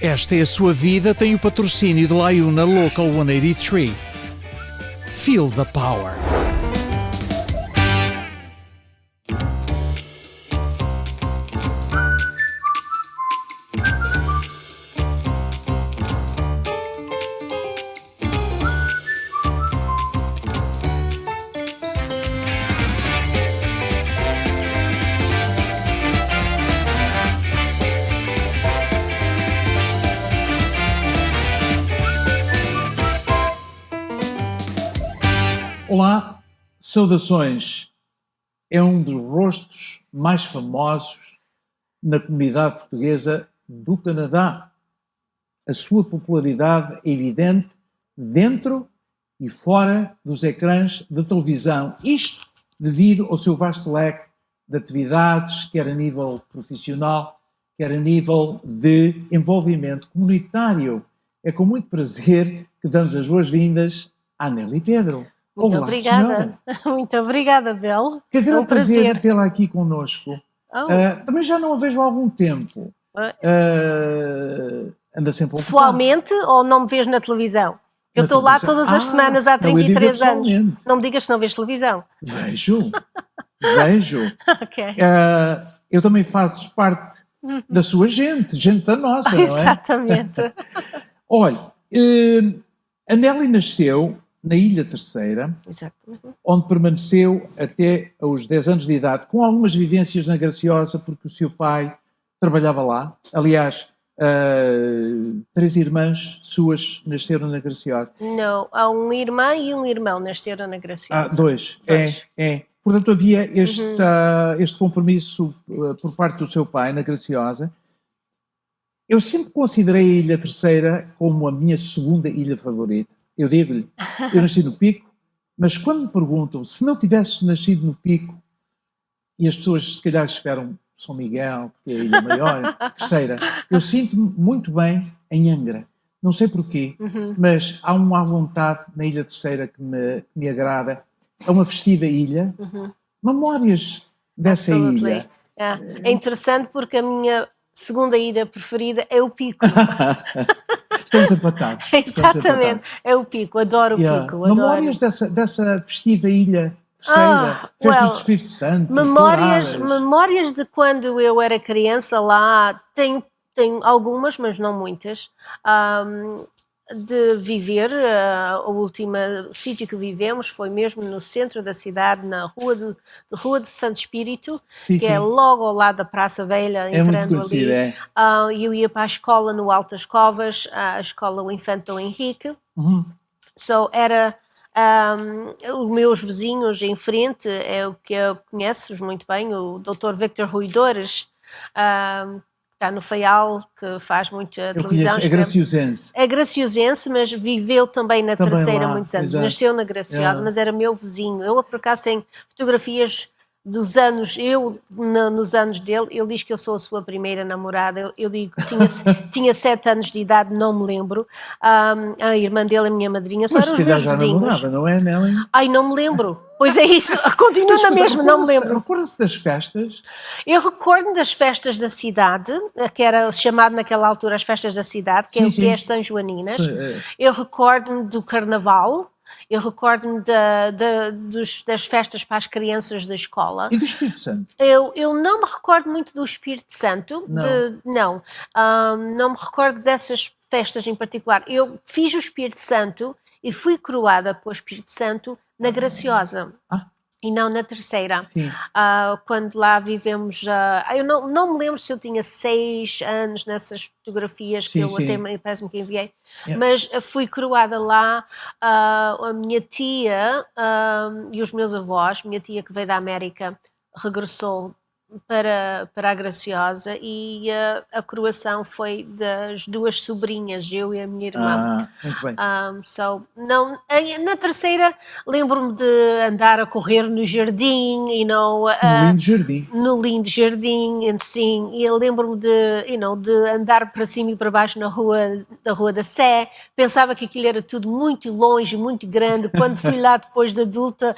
Esta é a sua vida, tem o patrocínio de Laiuna Local 183. Feel the power. Olá, saudações. É um dos rostos mais famosos na comunidade portuguesa do Canadá. A sua popularidade é evidente dentro e fora dos ecrãs de televisão. Isto devido ao seu vasto leque de atividades, quer a nível profissional, quer a nível de envolvimento comunitário. É com muito prazer que damos as boas-vindas à Nelly Pedro. Muito Olá, obrigada. senhora. Muito obrigada, Bel. Que grande É um prazer. tê-la aqui connosco. Oh. Também já não a vejo há algum tempo. Anda sempre ocupado. Pessoalmente ou não me vês na televisão? Eu Na estou lá televisão. todas as semanas há não, eu digo 33 anos. pessoalmente. Não me digas que não vês televisão. Vejo. Vejo. Ok. Eu também faço parte da sua gente da nossa, não é? Exatamente. Olha, a Nelly nasceu na Ilha Terceira, Exato. onde permaneceu até aos 10 anos de idade, com algumas vivências na Graciosa, porque o seu pai trabalhava lá. Aliás, 3 irmãs suas nasceram na Graciosa. Não, há uma irmã e um irmão nasceram na Graciosa. 2. É. Portanto, havia este compromisso por parte do seu pai na Graciosa. Eu sempre considerei a Ilha Terceira como a minha segunda ilha favorita. Eu digo-lhe, eu nasci no Pico, mas quando me perguntam se não tivesse nascido no Pico, e as pessoas se calhar esperam São Miguel, porque é a ilha maior, Terceira, eu sinto-me muito bem em Angra. Não sei porquê, mas há uma à vontade na Ilha Terceira que me agrada. É uma festiva ilha. Memórias dessa ilha. É interessante porque a minha segunda ilha preferida é o Pico. Estamos empatados. Exatamente, é o Pico, adoro o Pico. Memórias dessa festiva ilha Terceira, festas do Espírito Santo. Memórias de quando eu era criança lá, tenho algumas, mas não muitas, de viver. O último sítio que vivemos foi mesmo no centro da cidade, na Rua de Santo Espírito, que é logo ao lado da Praça Velha, entrando muito conhecido, ali. Eu ia para a escola no Altas Covas, a escola o Infante Dom Henrique. Era os meus vizinhos em frente, é o que eu conheço muito bem, o Dr. Victor Ruidores, está no Faial, que faz muita televisão. É graciosense. É graciosense, mas viveu também na Terceira muitos anos. Exato. Nasceu na Graciosa, mas era meu vizinho. Eu, por acaso, tenho fotografias dos anos, nos anos dele. Ele diz que eu sou a sua primeira namorada. Eu digo que tinha 7 anos de idade, não me lembro. A irmã dele, a minha madrinha, só eram os meus vizinhos. Namorava, não é, Nelly? Ai, não me lembro. Pois é isso, continua na mesma, não me lembro. Recorda-se das festas? Eu recordo das festas da cidade, que era chamado naquela altura as festas da cidade, que é o que é as São Joaninas. Eu recordo-me do Carnaval. Eu recordo-me das festas para as crianças da escola. E do Espírito Santo? Eu não me recordo muito do Espírito Santo. Não me recordo dessas festas em particular. Eu fiz o Espírito Santo e fui coroada pelo Espírito Santo na Graciosa. E não na Terceira. Quando lá vivemos, eu não me lembro se eu tinha 6 anos nessas fotografias que até parece-me que enviei, mas fui coroada lá. A minha tia e os meus avós, minha tia que veio da América, regressou para a Graciosa e a coroação foi das 2 sobrinhas, eu e a minha irmã. Muito bem. Na Terceira lembro-me de andar a correr no jardim, no lindo jardim. No lindo jardim, sim, e eu lembro-me de andar para cima e para baixo na Rua da Sé. Pensava que aquilo era tudo muito longe, muito grande. Quando fui lá depois de adulta,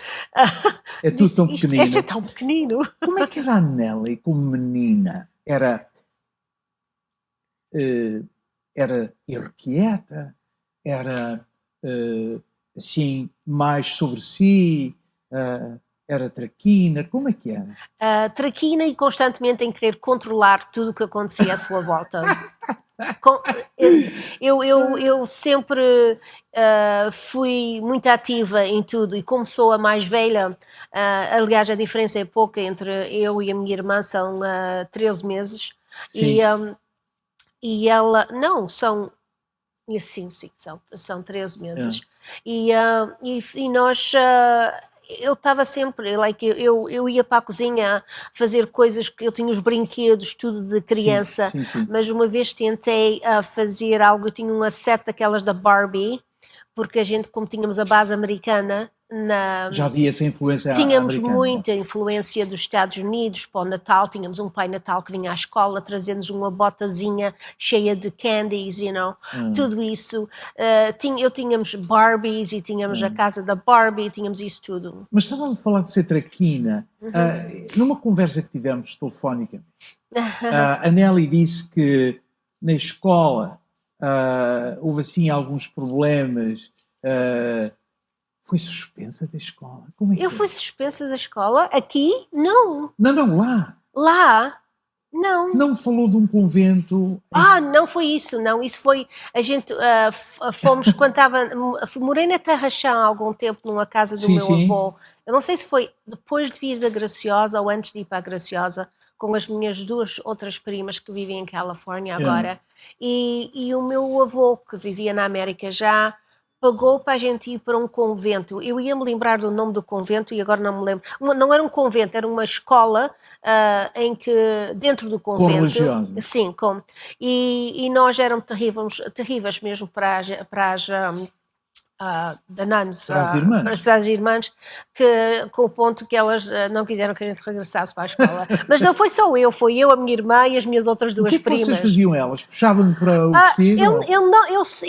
é tudo tão pequenino. Isto é tão pequenino. Como é que era a Nelly como menina? Era era irrequieta, era assim, mais sobre si, era traquina, como é que era? Traquina e constantemente em querer controlar tudo o que acontecia à sua volta. Eu sempre fui muito ativa em tudo, e como sou a mais velha, aliás a diferença é pouca entre eu e a minha irmã, são 13 meses, Sim. e ela, não, são 13 meses, e nós, eu estava sempre, eu ia para a cozinha fazer coisas, que eu tinha os brinquedos, tudo de criança, Sim. mas uma vez tentei fazer algo, eu tinha uma set daquelas da Barbie, porque a gente, como tínhamos a base americana, Já havia essa influência tínhamos americana. muita influência dos Estados Unidos. Para o Natal tínhamos um Pai Natal que vinha à escola trazer-nos uma botazinha cheia de candies, tudo isso. Tínhamos Barbies e tínhamos a casa da Barbie, tínhamos isso tudo. Mas estava a falar de ser traquina. Numa conversa que tivemos telefónica, a Nelly disse que na escola houve assim alguns problemas. Foi suspensa da escola? Como é que Eu fui suspensa da escola? Aqui? Não. Não, lá. Lá? Não. Não falou de um convento? Não foi isso, não. Isso foi, a gente fomos quando morei na Terra Chã há algum tempo numa casa do meu avô. Eu não sei se foi depois de vir da Graciosa ou antes de ir para a Graciosa, com as minhas duas outras primas que vivem em Califórnia agora. E o meu avô, que vivia na América já, pagou para a gente ir para um convento. Eu ia me lembrar do nome do convento e agora não me lembro. Não era um convento, era uma escola em que, dentro do convento... Com religiosos. Sim, e nós éramos terríveis mesmo para as nuns, para as irmãs, com o ponto que elas não quiseram que a gente regressasse para a escola. Mas não foi só foi eu, a minha irmã e as minhas outras duas primas. O que vocês faziam elas? Puxavam para o vestido?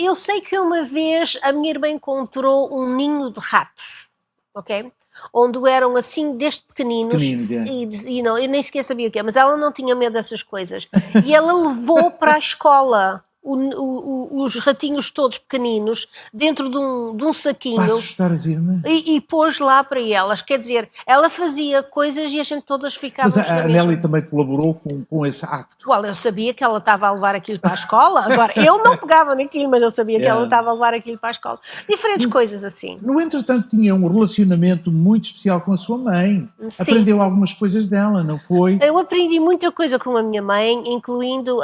Eu sei que uma vez a minha irmã encontrou um ninho de ratos, ok? Onde eram assim, desde pequeninos, e não, eu nem sequer sabia o que é, mas ela não tinha medo dessas coisas. E ela levou para a escola os ratinhos todos pequeninos dentro de um saquinho. Para assustar as irmãs. E pôs lá para elas. Quer dizer, ela fazia coisas e a gente todas ficávamos... Mas a Nelly também colaborou com esse acto. Eu sabia que ela estava a levar aquilo para a escola. Agora, eu não pegava naquilo, mas eu sabia que ela estava a levar aquilo para a escola. Diferentes coisas assim. No entretanto, tinha um relacionamento muito especial com a sua mãe. Sim. Aprendeu algumas coisas dela, não foi? Eu aprendi muita coisa com a minha mãe, incluindo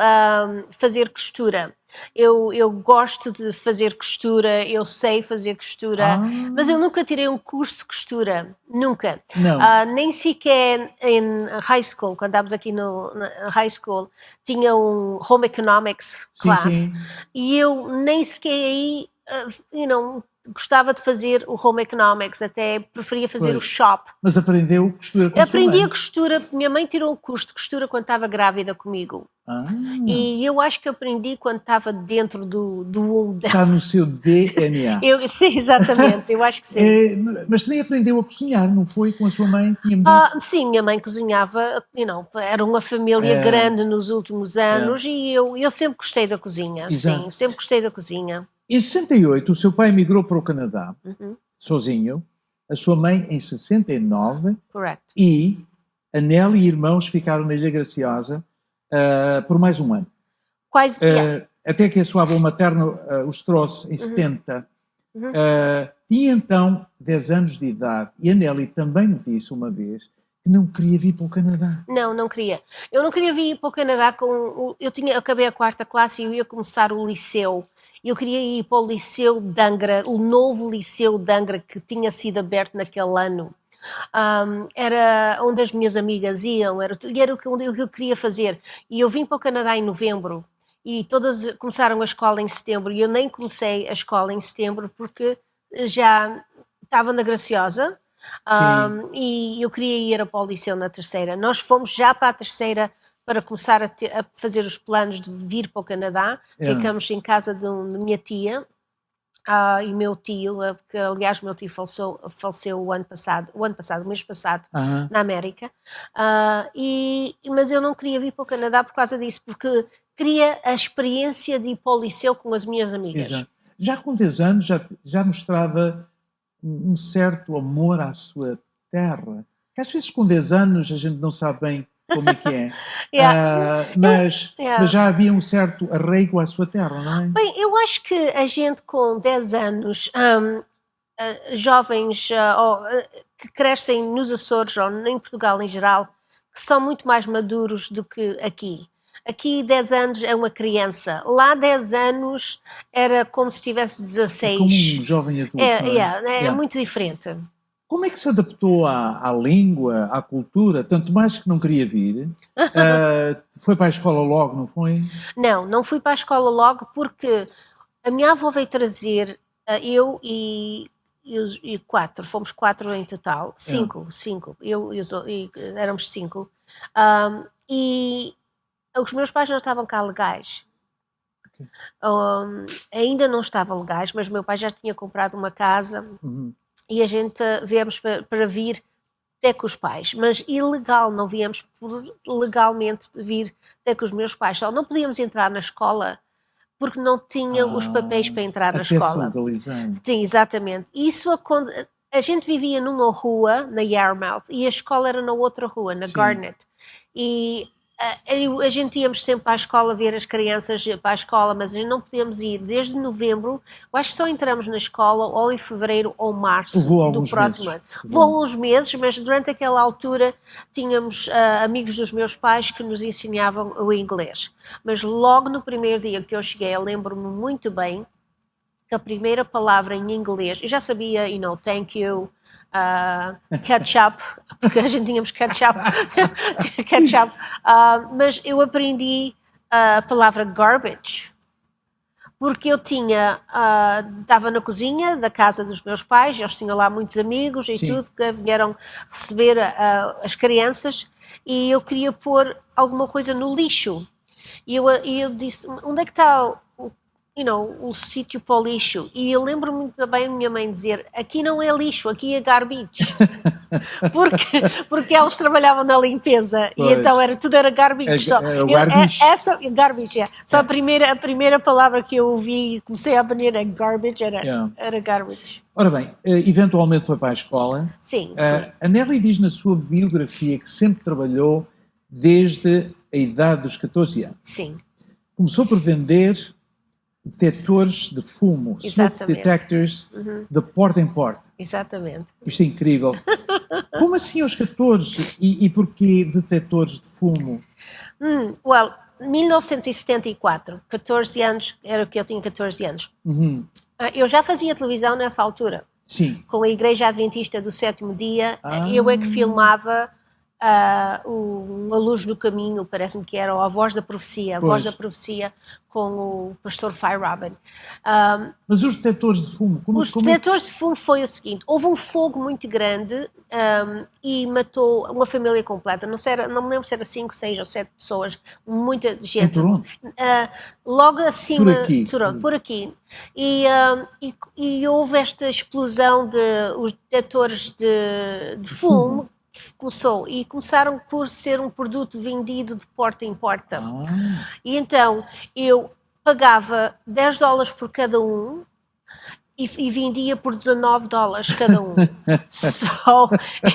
fazer costura. Eu gosto de fazer costura, eu sei fazer costura, mas eu nunca tirei um curso de costura, nunca. Não. Nem sequer em high school, quando estávamos aqui na high school, tinha um home economics class, sim. E eu nem sequer aí, gostava de fazer o home economics, até preferia fazer o shop. Mas aprendeu costura com a sua mãe? Aprendi a costura, minha mãe tirou um curso de costura quando estava grávida comigo. E eu acho que aprendi quando estava dentro do womb dela. Está no seu DNA. Sim, exatamente, eu acho que sim. Mas também aprendeu a cozinhar, não foi? Com a sua mãe? Sim, minha mãe cozinhava, era uma família grande nos últimos anos e eu sempre gostei da cozinha. Exato. Sim, sempre gostei da cozinha. Em 68, o seu pai emigrou para o Canadá, sozinho, a sua mãe em 69. Correto. E a Nelly e irmãos ficaram na Ilha Graciosa por mais um ano. Quase, até que a sua avó materna os trouxe em 70. Tinha então 10 anos de idade e a Nelly também me disse uma vez que não queria vir para o Canadá. Não queria. Eu não queria vir para o Canadá eu acabei a 4ª classe e eu ia começar o liceu. Eu queria ir para o Liceu de Angra, o novo Liceu de Angra que tinha sido aberto naquele ano. Era onde as minhas amigas iam, era o que eu queria fazer. E eu vim para o Canadá em novembro e todas começaram a escola em setembro e eu nem comecei a escola em setembro porque já estava na Graciosa e eu queria ir para o Liceu na 3ª. Nós fomos já para a 3ª para começar a fazer os planos de vir para o Canadá. Ficamos em casa de minha tia e meu tio, porque aliás meu tio faleceu o mês passado, Aham. na América, mas eu não queria vir para o Canadá por causa disso, porque queria a experiência de ir para o liceu com as minhas amigas. Exato. Já com 10 anos já mostrava um certo amor à sua terra. Que às vezes com 10 anos a gente não sabe bem como é que é. Mas já havia um certo arraigo à sua terra, não é? Bem, eu acho que a gente com 10 anos, jovens que crescem nos Açores ou em Portugal em geral, que são muito mais maduros do que aqui. Aqui 10 anos é uma criança, lá 10 anos era como se tivesse 16. É como um jovem adulto, não é? É muito diferente. Como é que se adaptou à língua, à cultura, tanto mais que não queria vir? Foi para a escola logo, não foi? Não fui para a escola logo porque a minha avó veio trazer eu e fomos 4 em total, 5, éramos 5, e os meus pais não estavam cá legais. Ok. Ainda não estavam legais, mas meu pai já tinha comprado uma casa. E a gente viemos para vir até com os pais, mas ilegal, não viemos por legalmente vir até com os meus pais, só não podíamos entrar na escola porque não tinham os papéis para entrar na escola. Sim, exatamente. Isso a gente vivia numa rua, na Yarmouth, e a escola era na outra rua, na Garnet, e a gente íamos sempre para a escola ver as crianças para a escola, mas a gente não podíamos ir desde novembro. Eu acho que só entramos na escola ou em fevereiro ou março do próximo ano. Vou uns meses, mas durante aquela altura tínhamos amigos dos meus pais que nos ensinavam o inglês. Mas logo no primeiro dia que eu cheguei, eu lembro-me muito bem que a primeira palavra em inglês, eu já sabia, thank you, ketchup, porque a gente tínhamos ketchup, mas eu aprendi a palavra garbage, porque eu estava na cozinha da casa dos meus pais, eles tinham lá muitos amigos e tudo, que vieram receber as crianças, e eu queria pôr alguma coisa no lixo, e eu disse, onde é que está o sítio para o lixo? E eu lembro-me muito bem a minha mãe dizer, aqui não é lixo, aqui é garbage. porque elas trabalhavam na limpeza, pois. E então tudo era garbage. Garbage. Só a primeira palavra que eu ouvi e comecei a aprender a garbage era garbage. Ora bem, eventualmente foi para a escola. Sim. A Nelly diz na sua biografia que sempre trabalhou desde a idade dos 14 anos. Sim. Começou por vender detectores de fumo, smoke detectors, de porta em porta. Exatamente. Isto é incrível. Como assim aos 14? E porquê detectores de fumo? 1974, 14 anos, era o que eu tinha 14 anos. Eu já fazia televisão nessa altura. Sim. Com a Igreja Adventista do Sétimo Dia, eu é que filmava A Luz no Caminho, parece-me que era, ou A Voz da Profecia, com o pastor Fy Robin. Mas os detectores de fumo? Detectores de fumo foi o seguinte, houve um fogo muito grande e matou uma família completa, não me lembro se era 5, 6 ou 7 pessoas, muita gente. Logo acima, por aqui. E houve esta explosão de os detectores de fumo. Começaram por ser um produto vendido de porta em porta. E então eu pagava $10 por cada um e vendia por $19 cada um.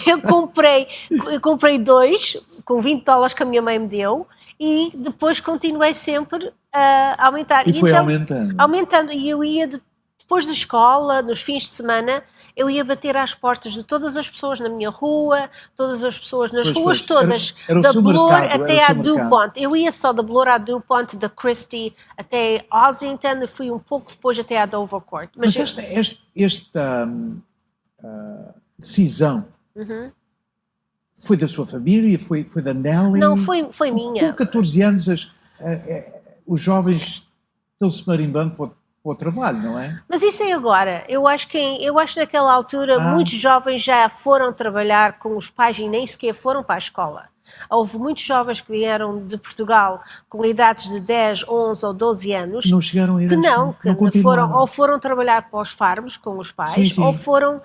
Eu comprei 2 com $20 que a minha mãe me deu e depois continuei sempre a aumentar. E foi então, aumentando. E eu ia depois da escola, nos fins de semana, eu ia bater às portas de todas as pessoas na minha rua, todas as pessoas nas ruas todas, da Bloor até à DuPont. Eu ia só da Bloor à DuPont, da Christie até Ossington, e fui um pouco depois até à Dovercourt. Mas esta decisão foi da sua família? Foi da Nelly? Não, foi minha. Com 14 anos os jovens estão-se marimbando para o trabalho, não é? Mas isso é agora. Eu acho que naquela altura muitos jovens já foram trabalhar com os pais e nem sequer foram para a escola. Houve muitos jovens que vieram de Portugal com idades de 10, 11 ou 12 anos Não chegaram a ir que à não, escola, que continuaram. foram trabalhar para os farmos com os pais, Sim, sim. ou foram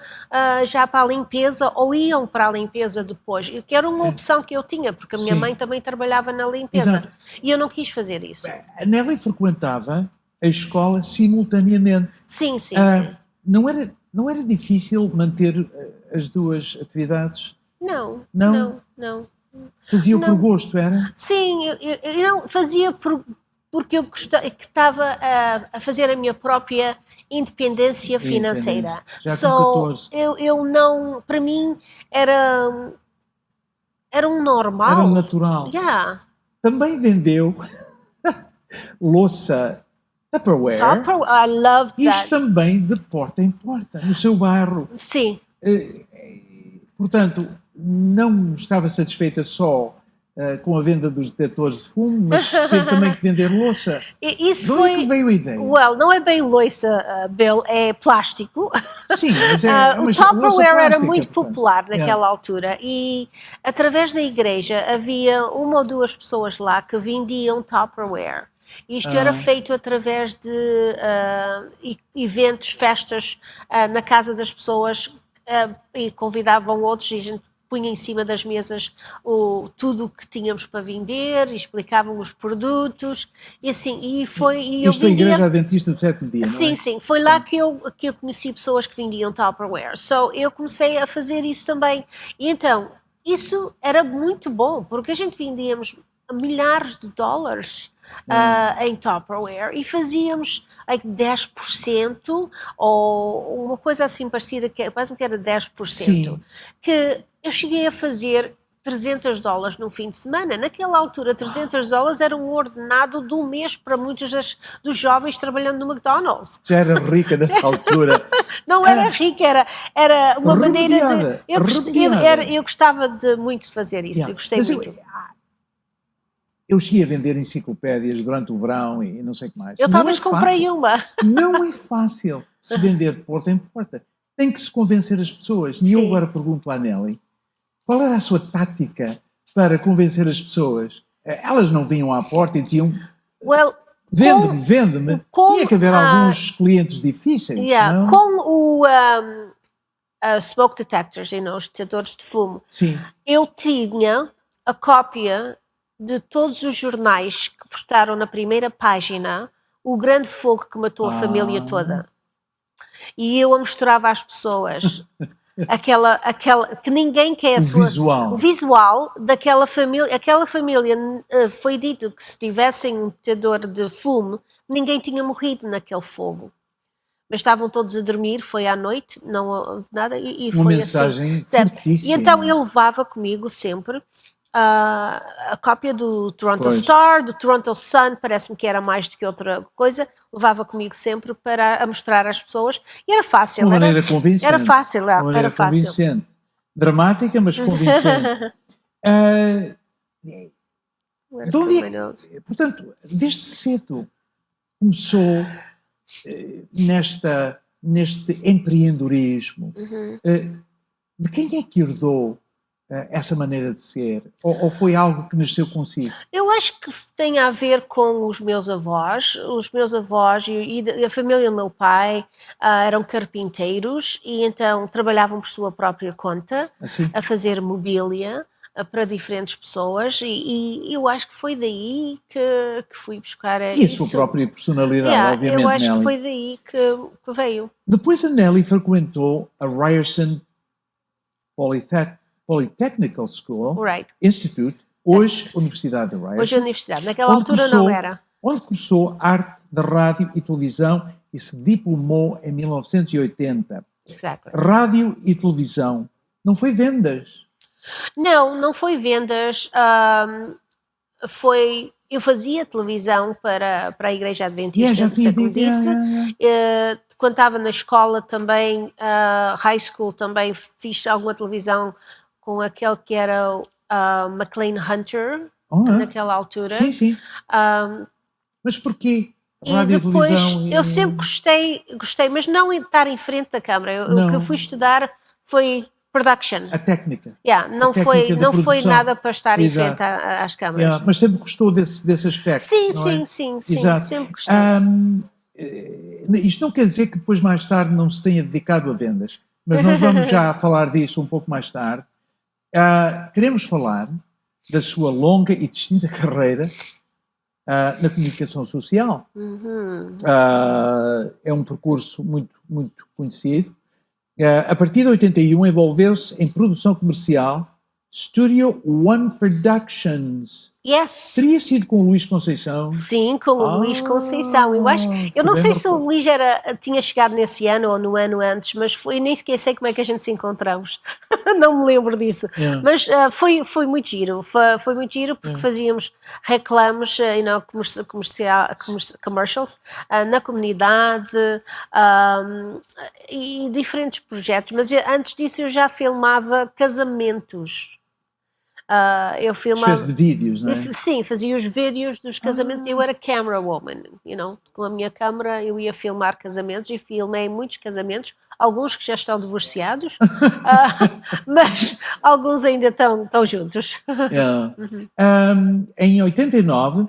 já para a limpeza, ou iam para a limpeza depois, que era uma opção que eu tinha, porque a minha Sim. mãe também trabalhava na limpeza, Exato. e eu não quis fazer isso. A Nelly frequentava a escola simultaneamente. Sim, sim, Ah, sim. não era difícil manter as duas atividades? Não, Não? não, não. Fazia por Não. gosto, era? Sim, eu não fazia porque eu que estava a fazer a minha própria independência financeira. Já com 14. Eu não, para mim era um normal. Era um natural. Yeah. Também vendeu louça Tupperware. I love Isto that. também de porta em porta, no seu bairro. Sim. Portanto, não estava satisfeita só com a venda dos detectores de fumo, mas teve também que vender louça. Isso De onde é que veio a ideia? Well, não é bem louça, Bill, é plástico. Sim, mas O louça Tupperware era plástica, muito portanto. popular naquela altura e através da igreja havia uma ou duas pessoas lá que vendiam Tupperware. Isto era feito através de eventos, festas na casa das pessoas e convidavam outros e a gente punha em cima das mesas tudo o que tínhamos para vender, explicavam os produtos e assim, e eu Isto é a vendia... Igreja Adventista do Sétimo Dia, não é? Sim, sim, foi lá que eu conheci pessoas que vendiam Tupperware. So, eu comecei a fazer isso também. E então, isso era muito bom, porque a gente vendíamos milhares de dólares em Tupperware e fazíamos like, 10% ou uma coisa assim parecida, parece-me que era 10%, Sim. que eu cheguei a fazer $300 num fim de semana. Naquela altura, $300 era um ordenado do mês para muitos dos jovens trabalhando no McDonald's. Já era rica nessa altura. Não era rica, era uma maneira de... Remediada. Eu gostava muito de fazer isso, Yeah. eu gostei Mas muito. Eu cheguei a vender enciclopédias durante o verão e não sei o que mais. Eu Não talvez é comprei fácil. uma. Não é fácil se vender de porta em porta. Tem que se convencer as pessoas. E eu Sim. agora pergunto à Nelly, qual era a sua tática para convencer as pessoas? Elas não vinham à porta e diziam, Well, vende-me, vende-me. Tinha que haver alguns clientes difíceis, não? com o smoke detectors, os detectores de fumo, Sim. eu tinha a cópia de todos os jornais que postaram na primeira página o grande fogo que matou a família toda. E eu a mostrava às pessoas aquela que ninguém quer O visual daquela família. Aquela família foi dito que se tivessem um detector de fumo, ninguém tinha morrido naquele fogo. Mas estavam todos a dormir, foi à noite, não houve nada, e Uma foi mensagem assim. Certo? fortíssima. E então eu levava comigo sempre a cópia do Toronto Pois. Star, do Toronto Sun, parece-me que era mais do que outra coisa, levava comigo sempre para mostrar às pessoas, e era fácil. Uma maneira convincente. Era fácil, Uma maneira era fácil. convincente. Dramática, mas convincente. De onde portanto, desde cedo começou neste empreendedorismo. De quem é que herdou essa maneira de ser? Ou foi algo que nasceu consigo? Eu acho que tem a ver com os meus avós. Os meus avós e a família do meu pai eram carpinteiros e então trabalhavam por sua própria conta, Assim? a fazer mobília para diferentes pessoas e eu acho que foi daí que fui buscar E a sua própria personalidade, obviamente, eu acho Nelly. que foi daí que veio. Depois a Nelly frequentou a Ryerson Polytechnical School Right. Institute, hoje Universidade de Ryerson. Hoje a universidade, naquela altura não era. Onde cursou arte da rádio e televisão e se diplomou em 1980. Exactly. Rádio e televisão. Não foi vendas? Não foi vendas. Eu fazia televisão para a Igreja Adventista do Sétimo Dia. Quando estava na escola também, high school também, fiz alguma televisão com aquele que era o McLean Hunter, naquela altura. Sim, sim. Mas porquê? Rádio E depois, televisão? eu sempre gostei, mas não em estar em frente da câmara. O que eu fui estudar foi Production. A técnica. Não técnica foi, de não foi produção. nada para estar em Exato. frente às câmaras. Mas sempre gostou desse aspecto. Sim, não sim, é? sim, sim, Exato. sempre gostei. Isto não quer dizer que depois, mais tarde, não se tenha dedicado a vendas, mas nós vamos já falar disso um pouco mais tarde. Queremos falar da sua longa e distinta carreira na comunicação social. É um percurso muito, muito conhecido. A partir de 81 envolveu-se em produção comercial, Studio One Productions. Yes. Teria sido com o Luís Conceição? Sim, com o Luís Conceição. Eu não sei se o Luís tinha chegado nesse ano ou no ano antes, mas nem sequer sei como é que a gente se encontramos. Não me lembro disso. Mas foi muito giro. Foi muito giro porque fazíamos reclames, commercials na comunidade e diferentes projetos. Mas antes disso eu já filmava casamentos. Eu filmava... Espécie de vídeos, não é? Sim, fazia os vídeos dos casamentos. Eu era camera woman, com a minha câmera eu ia filmar casamentos e filmei muitos casamentos, alguns que já estão divorciados, mas alguns ainda estão juntos. Em 89,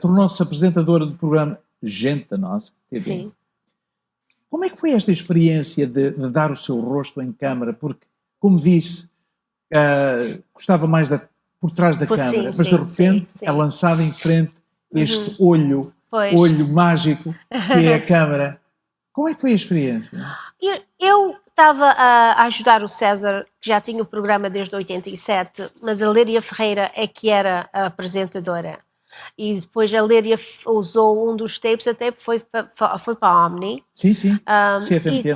tornou-se apresentadora do programa Gente da Nossa TV. Sim. Como é que foi esta experiência de dar o seu rosto em câmara? Porque, como disse, gostava mais por trás da câmara, mas de repente é lançado em frente este olho mágico que é a câmara. Como é que foi a experiência? Eu estava a ajudar o César, que já tinha o programa desde 87, mas a Léria Ferreira é que era a apresentadora. E depois a Léria usou um dos tapes, até foi para a Omni. Sim. CFMT.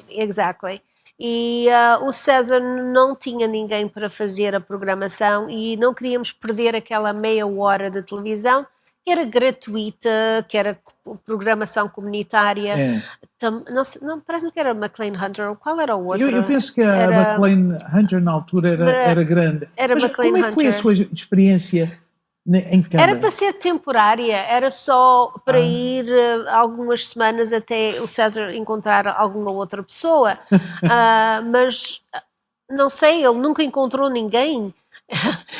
Exactly. E o César não tinha ninguém para fazer a programação e não queríamos perder aquela meia hora de televisão, que era gratuita, que era programação comunitária. Não, parece que era McLean Hunter. Qual era o outro? Eu penso que a McLean Hunter na altura era grande. Mas como é que foi a sua experiência em câmara? Era para ser temporária, era só para ir algumas semanas até o César encontrar alguma outra pessoa, mas não sei, ele nunca encontrou ninguém.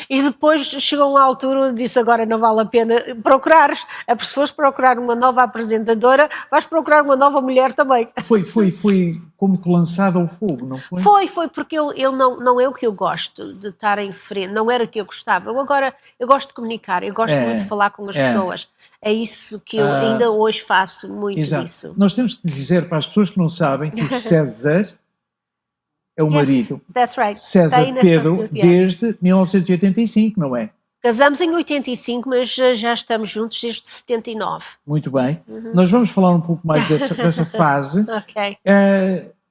E depois chegou uma altura e disse: agora não vale a pena procurares, se fores procurar uma nova apresentadora, vais procurar uma nova mulher também. Foi como que lançado ao fogo, não foi? Foi porque ele não é o que eu gosto de estar em frente, não era o que eu gostava. Eu gosto de comunicar, eu gosto muito de falar com as pessoas. É isso que eu ainda hoje faço muito disso. Nós temos que dizer para as pessoas que não sabem que o César é o marido. That's right. César Pedro, desde 1985, não é? Casamos em 85, mas já estamos juntos desde 79. Muito bem. Nós vamos falar um pouco mais dessa fase. Ok.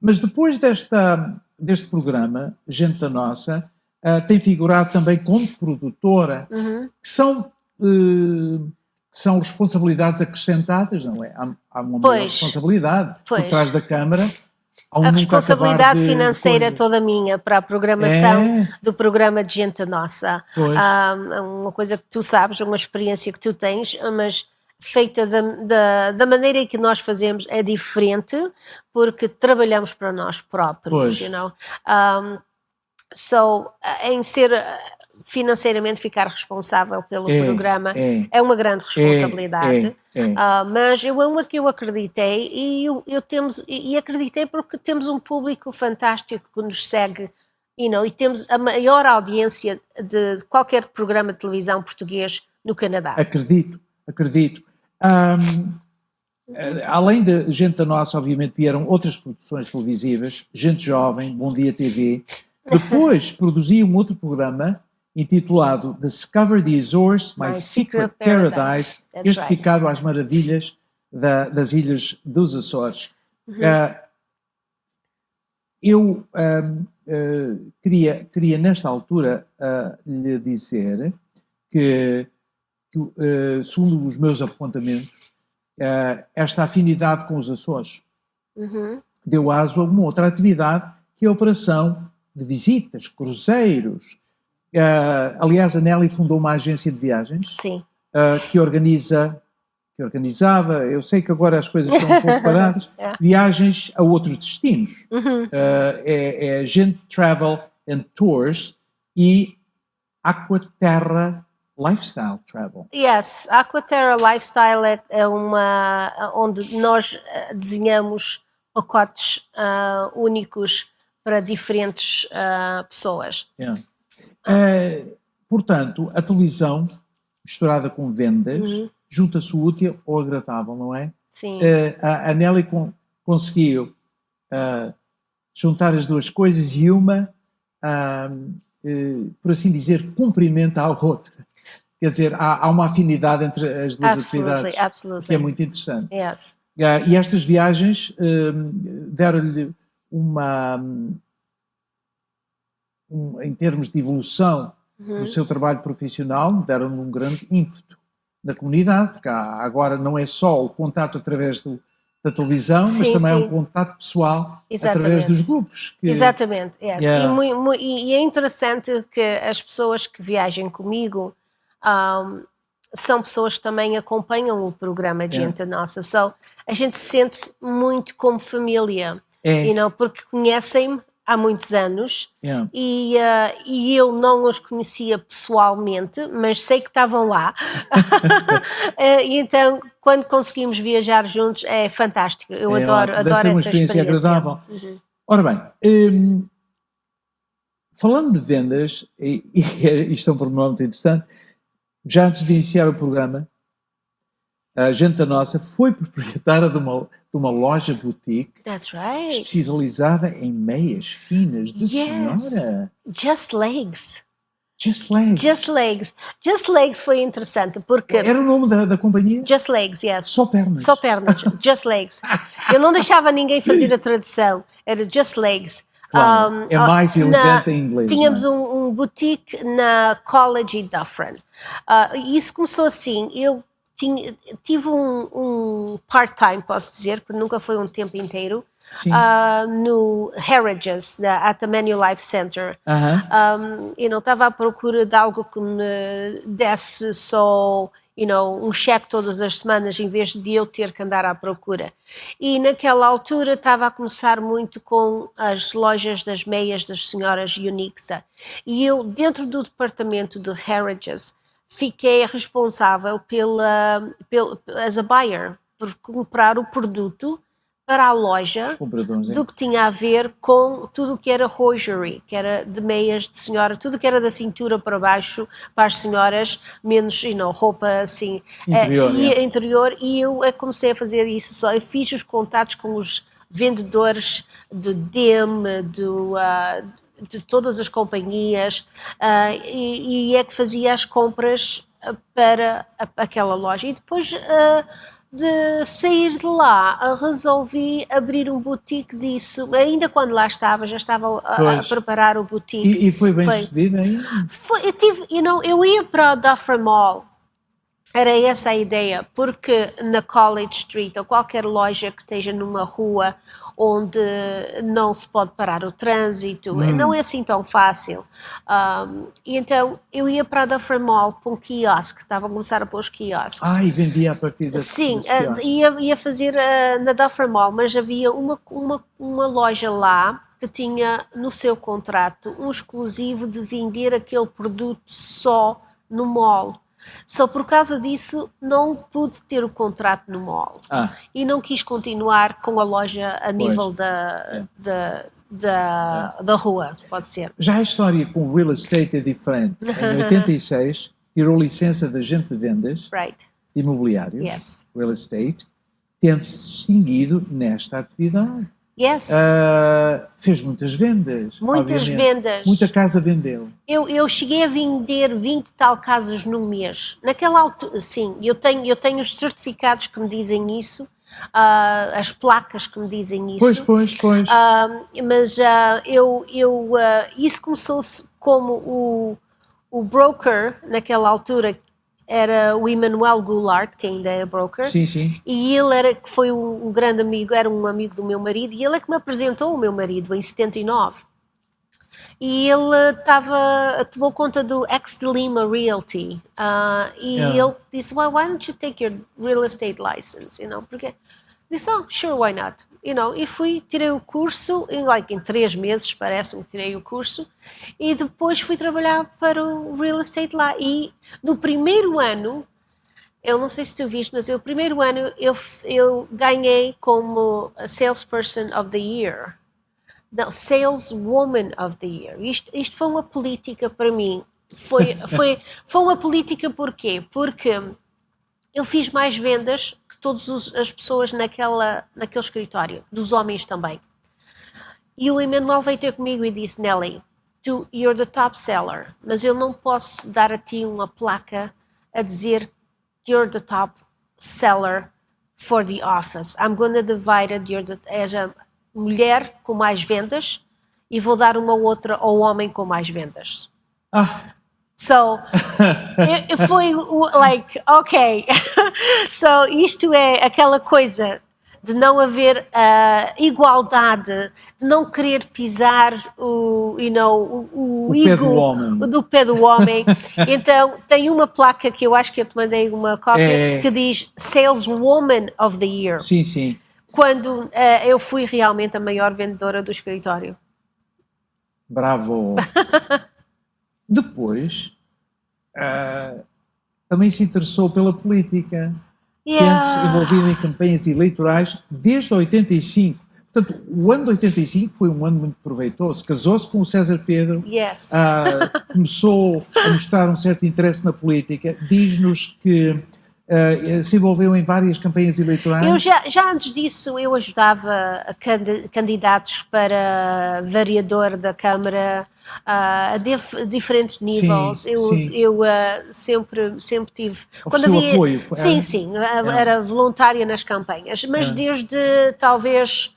Mas depois deste programa, Gente da Nossa, tem figurado também como produtora, que são responsabilidades acrescentadas, não é? Há uma maior responsabilidade por trás da câmara. A responsabilidade financeira toda minha para a programação do programa de Gente Nossa. Uma coisa que tu sabes, uma experiência que tu tens, mas feita da maneira em que nós fazemos é diferente, porque trabalhamos para nós próprios, em ser financeiramente ficar responsável pelo programa é uma grande responsabilidade. Mas é uma que eu acreditei e acreditei porque temos um público fantástico que nos segue e temos a maior audiência de qualquer programa de televisão português no Canadá. Acredito. Além de Gente da Nossa, obviamente vieram outras produções televisivas, Gente Jovem, Bom Dia TV. Depois produzi um outro programa intitulado Discover the Azores, My Secret Paradise, dedicado às maravilhas das ilhas dos Açores. Eu queria nesta altura lhe dizer que, segundo os meus apontamentos, esta afinidade com os Açores deu aso a uma outra atividade, que é a operação de visitas, cruzeiros. Aliás, a Nelly fundou uma agência de viagens que organiza que organizava. Eu sei que agora as coisas estão um pouco paradas. Viagens a outros destinos. É Gente Travel and Tours e Aquaterra Lifestyle Travel. Yes, Aquaterra Lifestyle é uma onde nós desenhamos pacotes únicos para diferentes pessoas. Yeah. Portanto, a televisão misturada com vendas junta-se o útil ao agradável, não é? Sim. A Nelly conseguiu juntar as duas coisas e uma, por assim dizer, cumprimenta a outra. Quer dizer, há uma afinidade entre as duas atividades, que é muito interessante. Yes. E estas viagens deram-lhe em termos de evolução do seu trabalho profissional, deram-lhe um grande ímpeto na comunidade, porque agora não é só o contato através da televisão, mas também é um contato pessoal através dos grupos. Exatamente, yes. E é interessante que as pessoas que viajam comigo são pessoas que também acompanham o programa de Gente Nossa. So, a gente se sente muito como família, porque conhecem-me há muitos anos e eu não os conhecia pessoalmente, mas sei que estavam lá. E então, quando conseguimos viajar juntos, é fantástico. Eu adoro essa experiência. Agradável. Ora bem, falando de vendas, e isto é um pormenor muito interessante, já antes de iniciar o programa, a Gente Nossa foi proprietária de uma loja boutique. That's right. Especializada em meias finas de senhora. Just Legs. Just Legs. Just Legs. Just Legs foi interessante porque... Era o nome da companhia? Just Legs, yes. Só pernas. Só pernas. Just Legs. Eu não deixava ninguém fazer a tradução. Era Just Legs. Claro, é mais elegante em inglês. Tínhamos um boutique na College e Dufferin. Isso começou assim. Eu tive um part-time, posso dizer, porque nunca foi um tempo inteiro, no Heritage, da at the Manulife Center. Eu não estava à procura de algo que me desse só um cheque todas as semanas, em vez de eu ter que andar à procura. E naquela altura estava a começar muito com as lojas das meias das senhoras Unixa. E eu, dentro do departamento de Heritage, fiquei responsável as a buyer, por comprar o produto para a loja do que tinha a ver com tudo o que era hosiery, que era de meias de senhora, tudo que era da cintura para baixo para as senhoras, menos roupa assim interior, e eu comecei a fazer isso só. Eu fiz os contatos com os vendedores do DEM, de todas as companhias, e é que fazia as compras para aquela loja. E depois de sair de lá, resolvi abrir um boutique disso. Ainda quando lá estava, já estava a preparar o boutique. E foi bem sucedido ainda? Eu ia para o Dufferin Mall. Era essa a ideia, porque na College Street ou qualquer loja que esteja numa rua onde não se pode parar o trânsito, não é assim tão fácil. E então eu ia para a Dufferin Mall para um quiosque, estava a começar a pôr os quiosques. E vendia a partir desse Sim, ia fazer na Dufferin Mall, mas havia uma loja lá que tinha no seu contrato um exclusivo de vender aquele produto só no mall. Só por causa disso não pude ter o contrato no mall e não quis continuar com a loja a nível da rua, pode ser. Já a história com o real estate é diferente. Em 86 tirou licença de agente de vendas de imobiliários, real estate, tendo-se distinguido nesta atividade. Yes. Fez muitas vendas. Muitas vendas. Muita casa vendeu. Eu cheguei a vender 20 e tal casas num mês. Naquela altura, sim, eu tenho os certificados que me dizem isso, as placas que me dizem isso. Pois. Mas isso começou-se como o broker, naquela altura, era o Emmanuel Goulart, que ainda é broker. Sim. E ele foi um grande amigo, era um amigo do meu marido, e ele é que me apresentou o meu marido em 79. e ele tomou conta do Ex de Lima Realty, e ele disse, well, why don't you take your real estate license, porque disse, oh, sure, why not, e tirei o curso, em 3 meses, parece-me que tirei o curso, e depois fui trabalhar para o real estate lá, e no primeiro ano, eu não sei se tu viste, mas no primeiro ano eu ganhei como a Salesperson of the Year. Não, Saleswoman of the Year. Isto foi uma política para mim. Foi uma política porquê? Porque eu fiz mais vendas que todas as pessoas naquele escritório, dos homens também. E o Emanuel veio ter comigo e disse, Nelly, you're the top seller, mas eu não posso dar a ti uma placa a dizer you're the top seller for the office. I'm going to divide it. És a mulher com mais vendas e vou dar uma outra ao homem com mais vendas. So, it foi like, ok. So, isto é aquela coisa de não haver igualdade, de não querer pisar o ego do pé do homem. Então, tem uma placa que eu acho que eu te mandei uma cópia que diz Saleswoman of the Year. Sim, sim. Quando eu fui realmente a maior vendedora do escritório. Bravo! Depois, também se interessou pela política. Antes envolvida em campanhas eleitorais desde 85. Portanto, o ano de 85 foi um ano muito proveitoso. Casou-se com o César Pedro, começou a mostrar um certo interesse na política. Diz-nos que se envolveu em várias campanhas eleitorais. Eu já antes disso, eu ajudava candidatos para vereador da Câmara a diferentes níveis. Eu sempre tive... apoio. Sim, era voluntária nas campanhas, mas desde talvez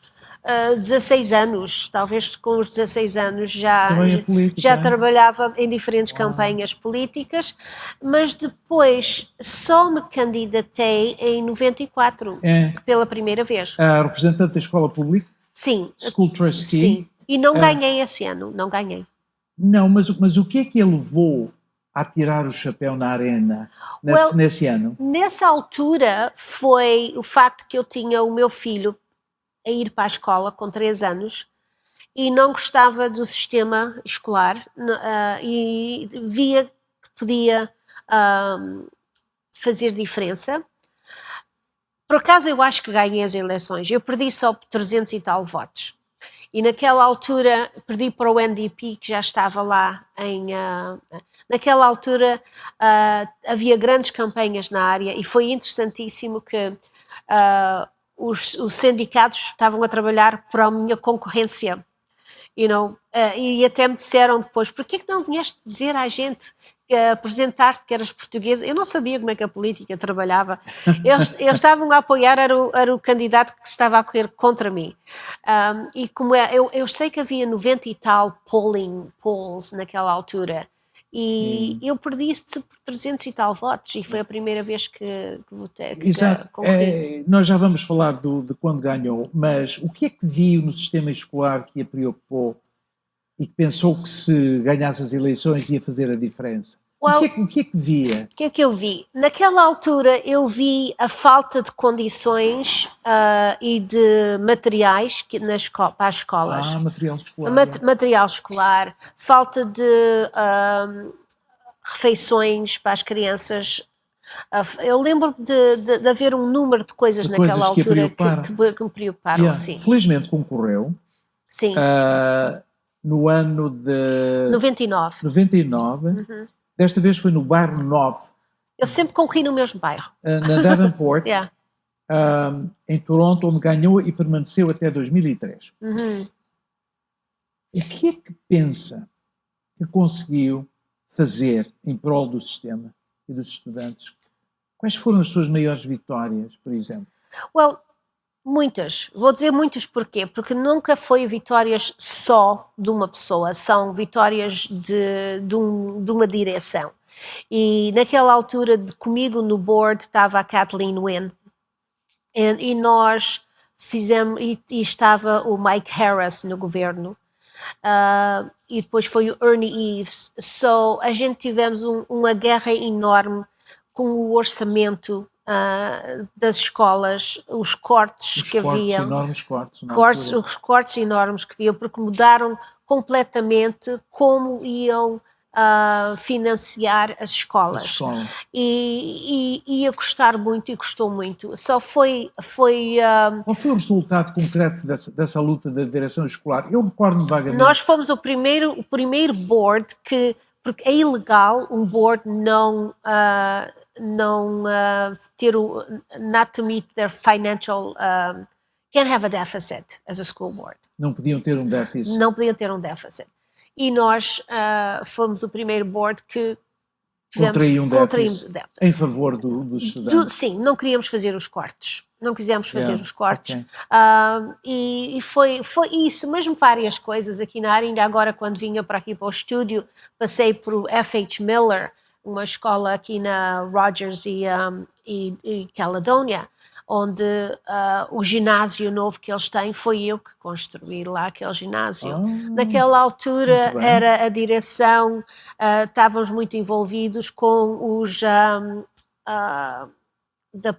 16 anos, talvez com os 16 anos já trabalhava em diferentes campanhas políticas, mas depois só me candidatei em 94, pela primeira vez. A representante da escola pública? Sim. School Trustee? Sim, e não ganhei esse ano, não ganhei. Não, mas o que é que a levou a tirar o chapéu na arena nesse ano? Nessa altura foi o facto que eu tinha o meu filho a ir para a escola com 3 anos e não gostava do sistema escolar e via que podia fazer diferença. Por acaso eu acho que ganhei as eleições, eu perdi só por 300 e tal votos. E naquela altura perdi para o NDP, que já estava lá naquela altura havia grandes campanhas na área e foi interessantíssimo que os sindicatos estavam a trabalhar para a minha concorrência, e até me disseram depois, porquê que não vieste dizer à gente, apresentar-te que eras portuguesa? Eu não sabia como é que a política trabalhava. Eles estavam a apoiar, era o candidato que estava a correr contra mim. E como eu sei que havia 90 e tal polls naquela altura, e eu perdi isso por 300 e tal votos, e foi a primeira vez que votei. Exato. Nós já vamos falar de quando ganhou, mas o que é que viu no sistema escolar que a preocupou e que pensou que se ganhasse as eleições ia fazer a diferença? O que é que via? O que é que eu vi? Naquela altura eu vi a falta de condições e de materiais para as escolas. Material escolar. Material escolar, falta de refeições para as crianças. Eu lembro de haver um número de coisas naquela altura que me preocuparam. Sim. Felizmente concorreu. Sim. No ano de 99. Uhum. Desta vez foi no bairro 9. Eu sempre concorri no mesmo bairro. Na Davenport, em Toronto, onde ganhou e permaneceu até 2003. Uhum. O que é que pensa que conseguiu fazer em prol do sistema e dos estudantes? Quais foram as suas maiores vitórias, por exemplo? Muitas. Vou dizer muitas porquê? Porque nunca foi vitórias só de uma pessoa, são vitórias de uma direção. E naquela altura, comigo no board, estava a Kathleen Wynne. E nós fizemos, e estava o Mike Harris no governo. e depois foi o Ernie Eves. So, a gente tivemos uma guerra enorme com o orçamento das escolas, os cortes que havia. Enormes cortes, na altura. Os cortes enormes que havia, porque mudaram completamente como iam financiar as escolas. E ia custar muito e custou muito. Só foi Qual foi o resultado concreto dessa luta da direção escolar? Eu recordo-me vagamente. Nós fomos o primeiro board que, porque é ilegal um board não ter not to meet their financial can't have a deficit as a school board. Não podiam ter um déficit. Não podiam ter um déficit. E nós fomos o primeiro board que contraímos o déficit. Em favor dos estudantes. Sim, não queríamos fazer os cortes. Não quisemos fazer os cortes. Okay. E foi isso, mesmo várias coisas aqui na área. Ainda agora, quando vinha para aqui para o estúdio, passei por o F.H. Miller, uma escola aqui na Rogers e Caledonia, onde o ginásio novo que eles têm foi eu que construí lá aquele ginásio. Naquela altura era a direção, estávamos muito envolvidos com os da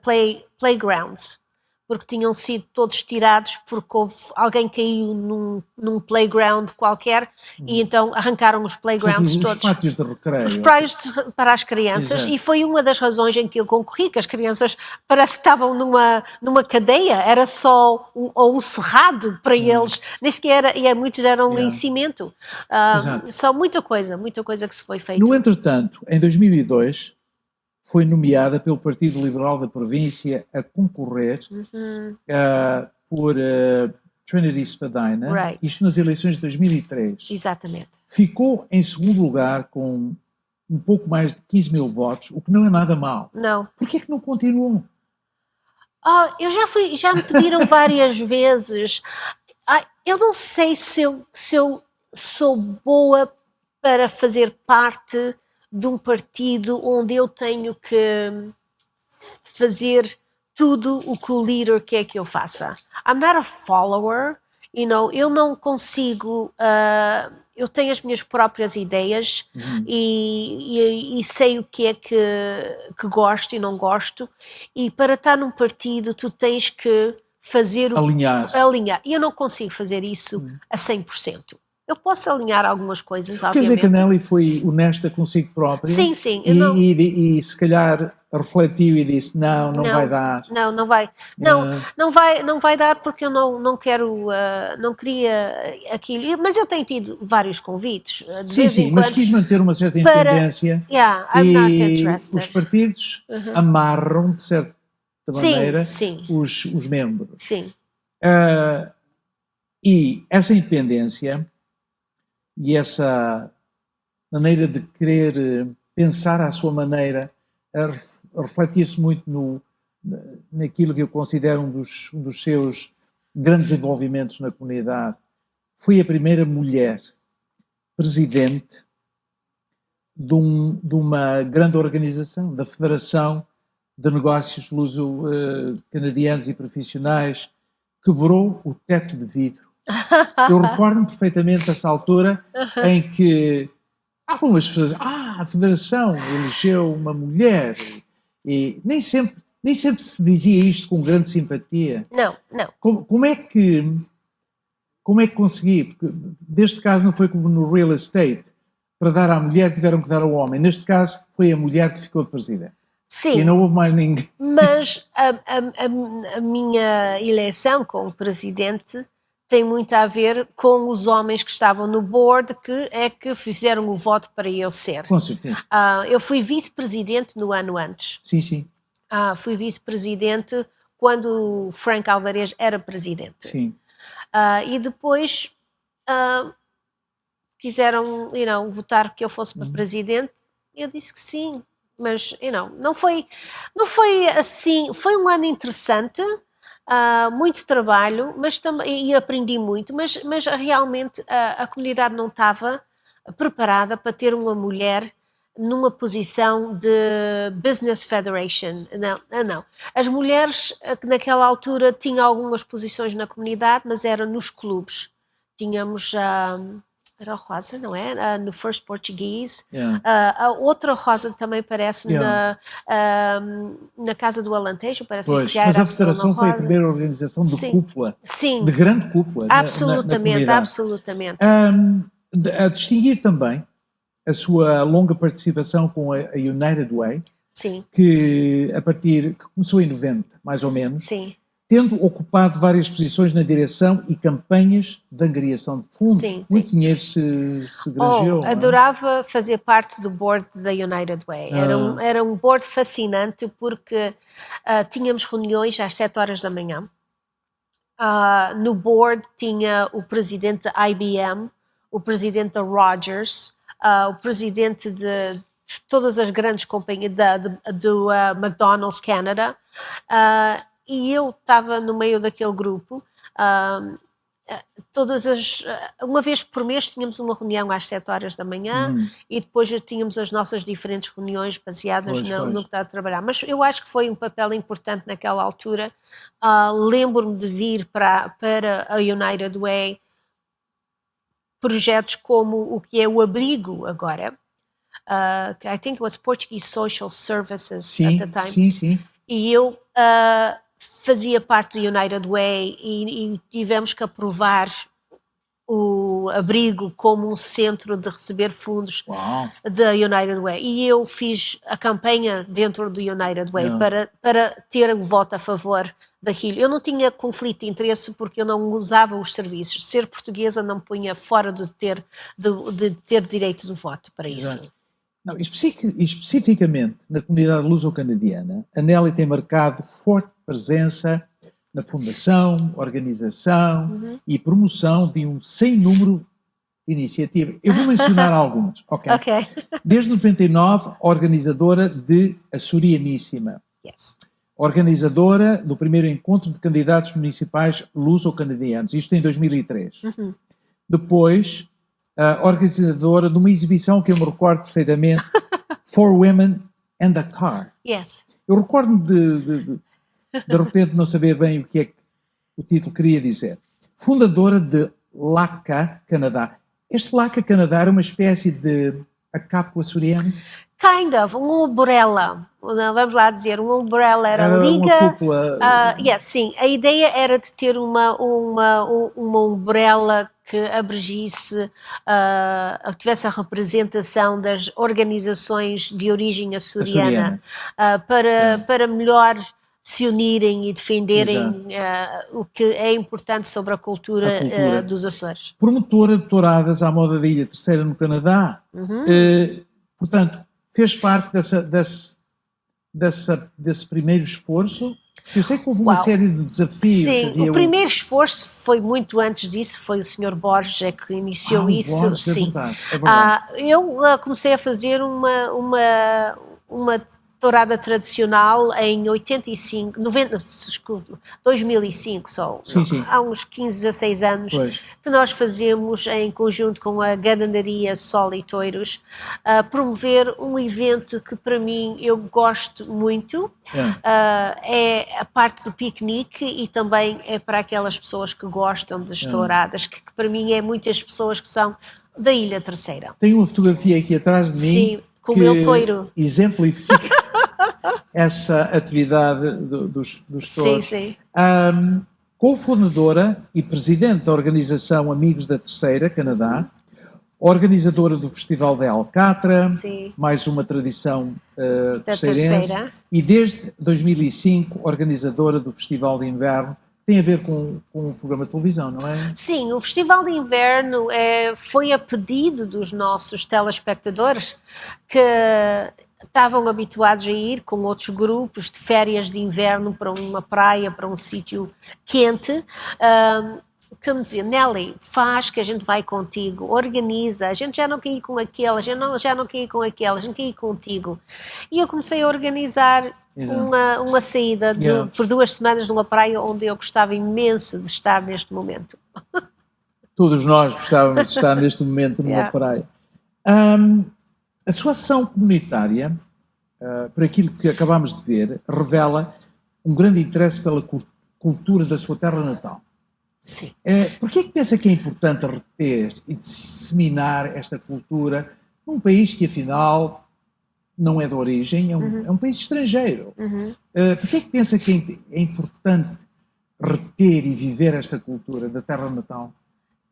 playgrounds, porque tinham sido todos tirados porque alguém caiu num playground qualquer e então arrancaram os playgrounds todos. Os pátios de recreio. Os pátios para as crianças. Exato. E foi uma das razões em que eu concorri, que as crianças parece que estavam numa cadeia, era só um cerrado para eles, nem sequer era, e muitos eram em cimento. Só muita coisa que se foi feita. No entretanto, em 2002, foi nomeada pelo Partido Liberal da província a concorrer por Trinity Spadina, isto nas eleições de 2003. Exatamente. Ficou em segundo lugar com um pouco mais de 15 mil votos, o que não é nada mau. Não. Porquê é que não continuou? Já me pediram várias vezes. Eu não sei se eu sou boa para fazer parte de um partido onde eu tenho que fazer tudo o que o líder quer que eu faça. I'm not a follower, eu não consigo, eu tenho as minhas próprias ideias e sei o que é que gosto e não gosto, e para estar num partido tu tens que fazer alinhar. E eu não consigo fazer isso a 100%. Eu posso alinhar algumas coisas, obviamente. Quer dizer que a Nelly foi honesta consigo própria? Sim, sim. E se calhar refletiu e disse, não vai dar. Não vai. Não vai dar porque eu não quero, não queria aquilo. Mas eu tenho tido vários convites. De vez em mas quando, quis manter uma certa independência. I'm not interested. Os partidos amarram, de certa maneira, sim. Os membros. Sim. E essa independência e essa maneira de querer pensar à sua maneira refletir-se muito naquilo que eu considero um dos seus grandes envolvimentos na comunidade. Foi a primeira mulher presidente de uma grande organização, da Federação de Negócios Luso-Canadianos e Profissionais, quebrou o teto de vidro. Eu recordo-me perfeitamente essa altura em que algumas pessoas a Federação elegeu uma mulher, e nem sempre se dizia isto com grande simpatia. Não. Como é que consegui? Porque neste caso não foi como no real estate, para dar à mulher tiveram que dar ao homem. Neste caso foi a mulher que ficou de presidente. Sim. E não houve mais ninguém. Mas a minha eleição como presidente tem muito a ver com os homens que estavam no board que fizeram o voto para eu ser. Com certeza. Eu fui vice-presidente no ano antes. Sim. Fui vice-presidente quando o Frank Alvarez era presidente. Sim. E depois quiseram votar que eu fosse para presidente. Eu disse que sim. Mas, não foi assim. Foi um ano interessante. Muito trabalho, mas também e aprendi muito, mas realmente a comunidade não estava preparada para ter uma mulher numa posição de Business Federation. Não. As mulheres naquela altura tinham algumas posições na comunidade, mas eram nos clubes. Tínhamos era rosa, não é? No First Portuguese. Yeah. A outra rosa também parece Yeah. na Casa do Alentejo, parece-me Pois, que já mas era a Federação segunda foi a rosa. primeira organização de Sim. cúpula, Sim, de grande cúpula na absolutamente, comunidade. absolutamente. A distinguir também a sua longa participação com a United Way, Sim, que começou em 90, mais ou menos, sim, tendo ocupado várias posições na direção e campanhas de angariação de fundos. Sim, Muito sim. dinheiro se granjeou. não é? Adorava fazer parte do board da United Way. Era um board fascinante porque tínhamos reuniões às 7 horas da manhã. No board tinha o presidente da IBM, o presidente da Rogers, o presidente de todas as grandes companhias do McDonald's Canada, e eu estava no meio daquele grupo. Uma vez por mês tínhamos uma reunião às 7 horas da manhã e depois já tínhamos as nossas diferentes reuniões baseadas no que está a trabalhar. Mas eu acho que foi um papel importante naquela altura. Lembro-me de vir para a United Way projetos como o que é o Abrigo agora. I think it was Portuguese Social Services at the time. Sim. E eu fazia parte do United Way e tivemos que aprovar o Abrigo como um centro de receber fundos da United Way. E eu fiz a campanha dentro do United Way para ter o voto a favor daquilo. Eu não tinha conflito de interesse porque eu não usava os serviços. Ser portuguesa não me punha fora de ter direito de voto para isso. Não, especificamente na comunidade luso-canadiana, a Nelly tem marcado forte presença na fundação, organização e promoção de um sem número de iniciativas. Eu vou mencionar algumas. Okay? Desde 99, organizadora de Açorianíssima. Yes. Organizadora do primeiro encontro de candidatos municipais luso-canadianos. Isto em 2003. Depois, organizadora de uma exibição que eu me recordo perfeitamente, For Women and a Car. Yes. Eu recordo-me de repente não saber bem o que é que o título queria dizer. Fundadora de LACA Canadá. Este LACA Canadá era uma espécie de ACAP açoriano? Kind of, uma umbrella. Vamos lá dizer, uma umbrella era liga. Uma cúpula. Sim, a ideia era de ter uma umbrella que abrangisse, tivesse a representação das organizações de origem açoriana. Para melhor se unirem e defenderem o que é importante sobre a cultura. Dos Açores. Promotora de touradas à moda da Ilha Terceira no Canadá. Portanto, fez parte desse primeiro esforço. Eu sei que houve uma série de desafios. Sim, o primeiro esforço foi muito antes disso, foi o Sr. Borges que iniciou isso. Borges, sim. É verdade. Eu comecei a fazer uma tourada tradicional em 2005 só. Sim. Há uns 15, 16 anos que nós fazemos em conjunto com a Gandaria Sol e Touros, promover um evento que para mim eu gosto muito. É a parte do piquenique e também é para aquelas pessoas que gostam das touradas, que para mim é muitas pessoas que são da Ilha Terceira. Tem uma fotografia aqui atrás de mim. Sim, com o meu touro. Exemplifica essa atividade dos touros. Sim. Co-fundadora e presidente da organização Amigos da Terceira, Canadá, organizadora do Festival de Alcatra, mais uma tradição terceirense, e desde 2005 organizadora do Festival de Inverno. Tem a ver com o programa de televisão, não é? Sim, o Festival de Inverno foi a pedido dos nossos telespectadores que estavam habituados a ir com outros grupos de férias de inverno para uma praia, para um sítio quente, que me dizia, Nelly, faz que a gente vai contigo, organiza, a gente já não quer ir com aquela, já não quer ir com aquela, a gente quer ir contigo. E eu comecei a organizar uma saída por 2 semanas numa praia onde eu gostava imenso de estar neste momento. Todos nós gostávamos de estar neste momento numa praia. A sua ação comunitária, por aquilo que acabámos de ver, revela um grande interesse pela cultura da sua terra natal. Sim. Porquê é que pensa que é importante reter e disseminar esta cultura num país que, afinal, não é de origem, é um país estrangeiro? Porquê é que pensa que é importante reter e viver esta cultura da terra natal?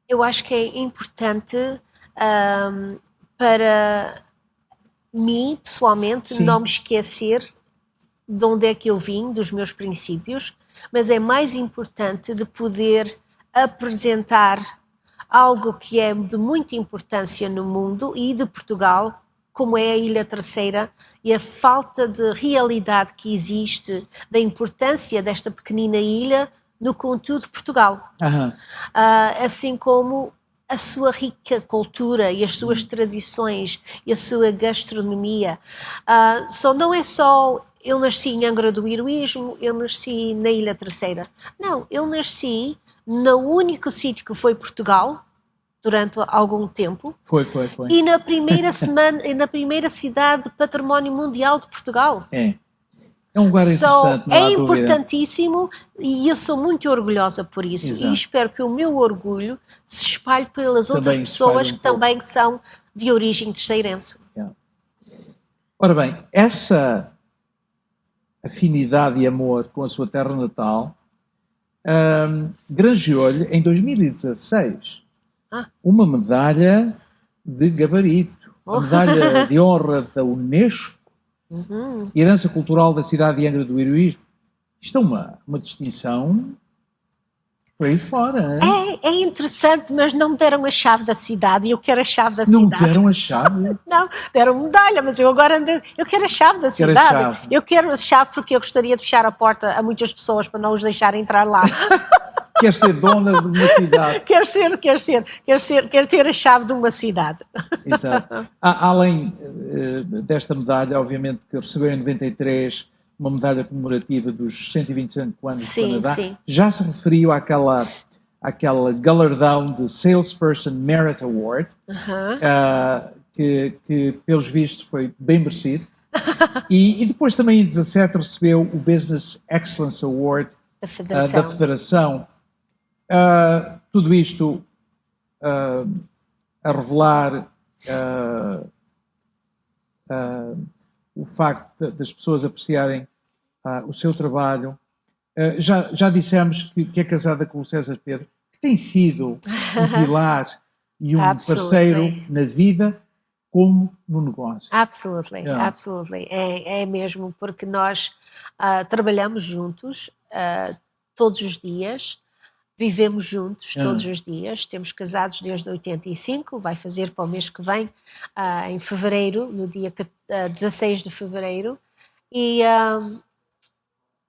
Eu acho que é importante para mim, pessoalmente, Sim. não me esquecer de onde é que eu vim, dos meus princípios, mas é mais importante de poder apresentar algo que é de muita importância no mundo e de Portugal, como é a Ilha Terceira, e a falta de realidade que existe da importância desta pequenina ilha no conteúdo de Portugal. Assim como a sua rica cultura e as suas tradições e a sua gastronomia. Não é só eu nasci em Angra do Heroísmo, eu nasci na Ilha Terceira. Não, eu nasci no único sítio que foi Portugal, durante algum tempo. Foi. E na primeira cidade de Património Mundial de Portugal. É um lugar interessante, não há dúvida. Importantíssimo e eu sou muito orgulhosa por isso. Exato. E espero que o meu orgulho se espalhe pelas outras pessoas que também são de origem terceirense. Ora bem, essa afinidade e amor com a sua terra natal granjeou-lhe em 2016 uma medalha de gabarito, a medalha de honra da Unesco, Herança Cultural da cidade de Angra do Heroísmo. Isto é uma distinção por aí fora. É interessante, mas não me deram a chave da cidade e eu quero a chave da não cidade. Não deram a chave? Não, deram medalha, mas eu agora eu quero a chave da cidade. Eu quero a chave porque eu gostaria de fechar a porta a muitas pessoas para não os deixar entrar lá. Quer ser dona de uma cidade. Quer ter a chave de uma cidade. Exato. Além desta medalha, obviamente, que recebeu em 93 uma medalha comemorativa dos 125 anos do Canadá, já se referiu àquela galardão de Salesperson Merit Award, que pelos vistos foi bem merecido. E depois também em 17 recebeu o Business Excellence Award da Federação. Tudo isto a revelar o facto das pessoas apreciarem o seu trabalho. Já dissemos que é casada com o César Pedro, que tem sido um pilar e um parceiro na vida como no negócio. Absolutely. É mesmo, porque nós trabalhamos juntos todos os dias. Vivemos juntos todos os dias, temos casados desde 85, vai fazer para o mês que vem, em fevereiro, no dia 16 de fevereiro, e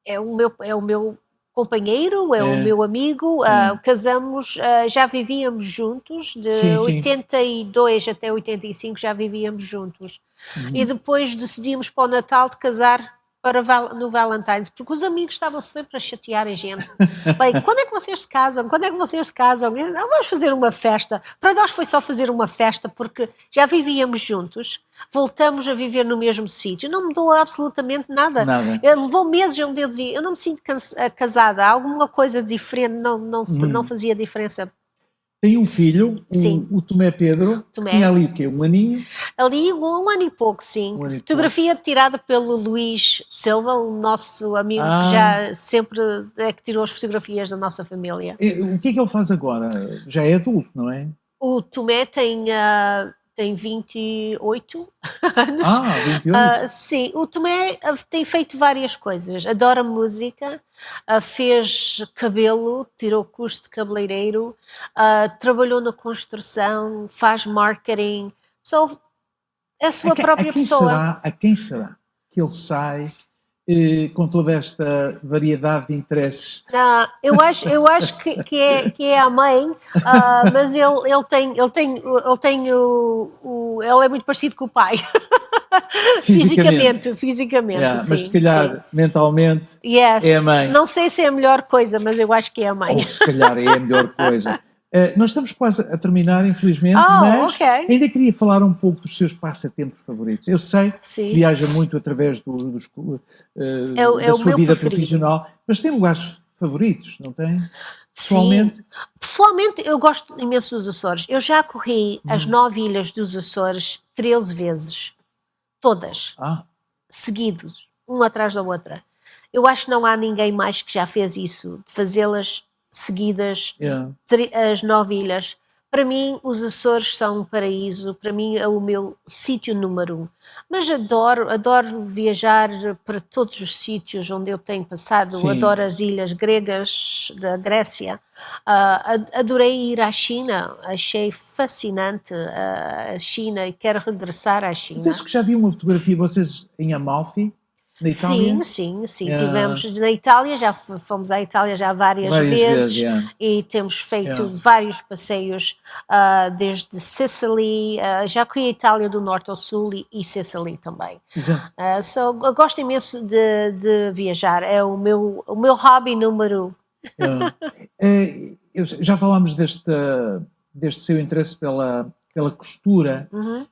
é o meu companheiro, o meu amigo, casamos, já vivíamos juntos, de 82 até 85 já vivíamos juntos, e depois decidimos para o Natal de casar no Valentine's, porque os amigos estavam sempre a chatear a gente. Bem, quando é que vocês se casam? Vamos fazer uma festa. Para nós foi só fazer uma festa, porque já vivíamos juntos, voltamos a viver no mesmo sítio, não mudou absolutamente nada. Levou meses onde eu dizia, eu não me sinto casada, alguma coisa diferente não fazia diferença. Tem um filho, o Tomé Pedro, que tinha ali o quê? Um aninho? Ali um ano e pouco, sim. Fotografia tirada pelo Luís Silva, o nosso amigo que já sempre é que tirou as fotografias da nossa família. O que é que ele faz agora? Já é adulto, não é? O Tomé tem 28 anos. 28? Sim, o Tomé tem feito várias coisas. Adora música, fez cabelo, tirou curso de cabeleireiro, trabalhou na construção, faz marketing. É a sua própria pessoa. A quem será que ele sai com toda esta variedade de interesses? Eu acho que é a mãe, mas ele é muito parecido com o pai. Fisicamente, sim, mas se calhar mentalmente é a mãe. Não sei se é a melhor coisa, mas eu acho que é a mãe. Ou se calhar é a melhor coisa. Nós estamos quase a terminar, infelizmente, mas ainda queria falar um pouco dos seus passatempos favoritos. Eu sei que viaja muito através da sua vida profissional, mas tem lugares favoritos, não tem? Pessoalmente? Sim. Pessoalmente, eu gosto imenso dos Açores. Eu já corri as 9 ilhas dos Açores 13 vezes. Todas. Ah, Seguidos. Uma atrás da outra. Eu acho que não há ninguém mais que já fez isso. De fazê-las seguidas. yeah. As 9 ilhas. Para mim, os Açores são um paraíso. Para mim, é o meu sítio número 1. Mas adoro viajar para todos os sítios onde eu tenho passado. Sim. Adoro as ilhas gregas da Grécia. Adorei ir à China. Achei fascinante a China e quero regressar à China. Penso que já vi uma fotografia de vocês em Amalfi, na Itália. Sim. Yeah. Tivemos na Itália, já fomos à Itália já várias vezes yeah. e temos feito Yeah. vários passeios desde Sicily, já corri a Itália do norte ao sul e Sicily também. Exato. Eu gosto imenso de viajar, é o meu hobby número 1. Yeah. Já falámos deste seu interesse pela costura. Uhum.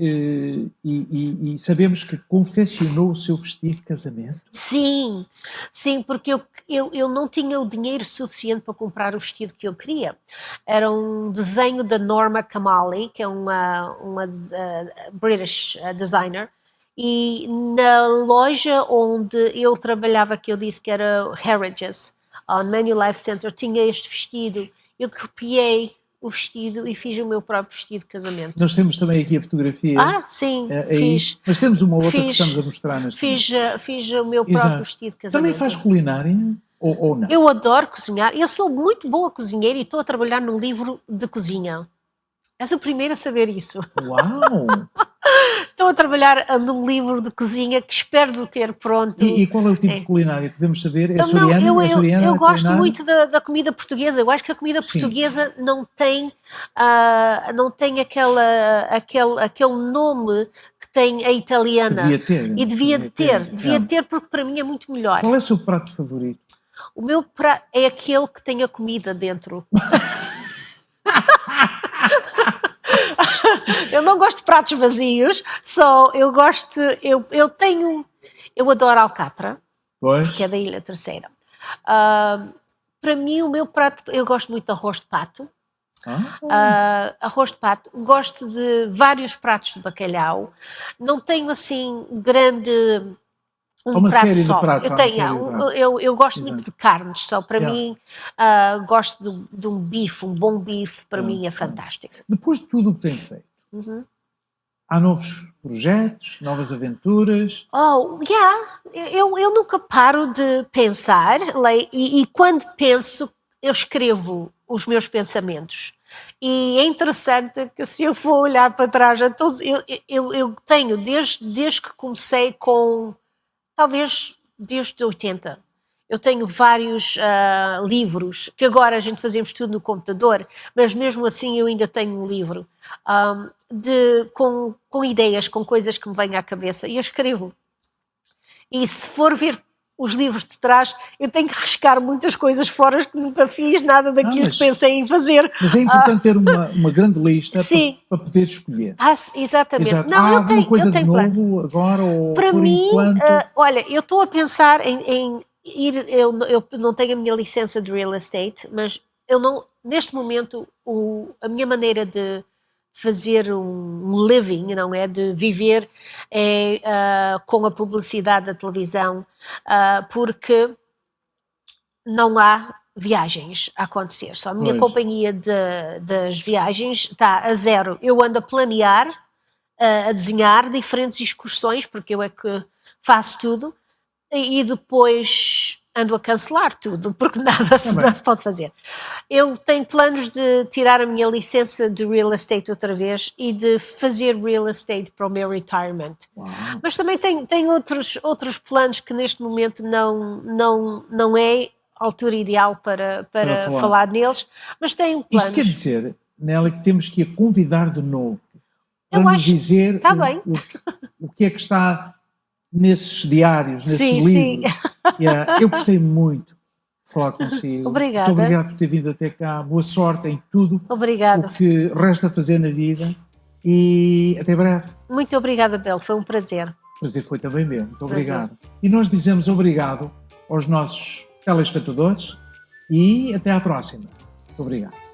E sabemos que confeccionou o seu vestido de casamento. Sim, porque eu não tinha o dinheiro suficiente para comprar o vestido que eu queria. Era um desenho da Norma Kamali, que é uma British designer, e na loja onde eu trabalhava, que eu disse que era Heritage, on Manulife Center, tinha este vestido. Eu copiei o vestido e fiz o meu próprio vestido de casamento. Nós temos também aqui a fotografia. Sim, fiz. Mas temos uma outra que estamos a mostrar neste Fiz o meu próprio vestido de casamento. Também faz culinária? Ou não? Eu adoro cozinhar. Eu sou muito boa cozinheira e estou a trabalhar num livro de cozinha. És o primeiro a saber isso. Uau! Estou a trabalhar num livro de cozinha que espero ter pronto. E qual é o tipo de culinária? Podemos saber? É açoriana? Eu gosto muito da comida portuguesa. Eu acho que a comida portuguesa não tem aquele nome que tem a italiana. Devia ter. E devia ter porque para mim é muito melhor. Qual é o seu prato favorito? O meu prato é aquele que tem a comida dentro. Eu não gosto de pratos vazios, eu adoro alcatra, que é da Ilha Terceira. Para mim, o meu prato, eu gosto muito de arroz de pato. Arroz de pato, gosto de vários pratos de bacalhau. Não tenho assim grande uma prato série só. De pratos, eu gosto muito de carnes, só para mim gosto de um bife, um bom bife, para mim é fantástico. Depois de tudo o que tem feito, há novos projetos, novas aventuras? Eu nunca paro de pensar e quando penso, eu escrevo os meus pensamentos. E é interessante que se eu for olhar para trás, eu tenho, desde que comecei com... Talvez desde 80. Eu tenho vários livros, que agora a gente fazemos tudo no computador, mas mesmo assim eu ainda tenho um livro com ideias, com coisas que me vêm à cabeça, e eu escrevo. E se for ver os livros de trás, eu tenho que riscar muitas coisas fora que nunca fiz, nada daquilo que pensei em fazer. Mas é importante ter uma grande lista para poder escolher. Exatamente. Exato. Não, há alguma coisa de novo plano. agora? Ou para por mim, enquanto... olha, eu estou a pensar em ir, eu não tenho a minha licença de real estate, mas neste momento, a minha maneira de fazer um living, não é? De viver com a publicidade da televisão, porque não há viagens a acontecer. Só a minha companhia das viagens está a zero. Eu ando a planear, a desenhar diferentes excursões, porque eu é que faço tudo, e depois ando a cancelar tudo, porque nada se pode fazer. Eu tenho planos de tirar a minha licença de real estate outra vez e de fazer real estate para o meu retirement. Mas também tenho outros planos que neste momento não é a altura ideal para falar neles, mas tenho planos. Isto quer dizer, Nélia, que temos que a convidar de novo para nos dizer o que é que está nesses diários, nesses livros. Eu gostei muito de falar consigo. Obrigada. Muito obrigado por ter vindo até cá. Boa sorte em tudo o que resta fazer na vida e até breve. Muito obrigada, Bel. Foi um prazer. O prazer foi também meu. Muito obrigado. E nós dizemos obrigado aos nossos telespectadores, e até à próxima. Muito obrigado.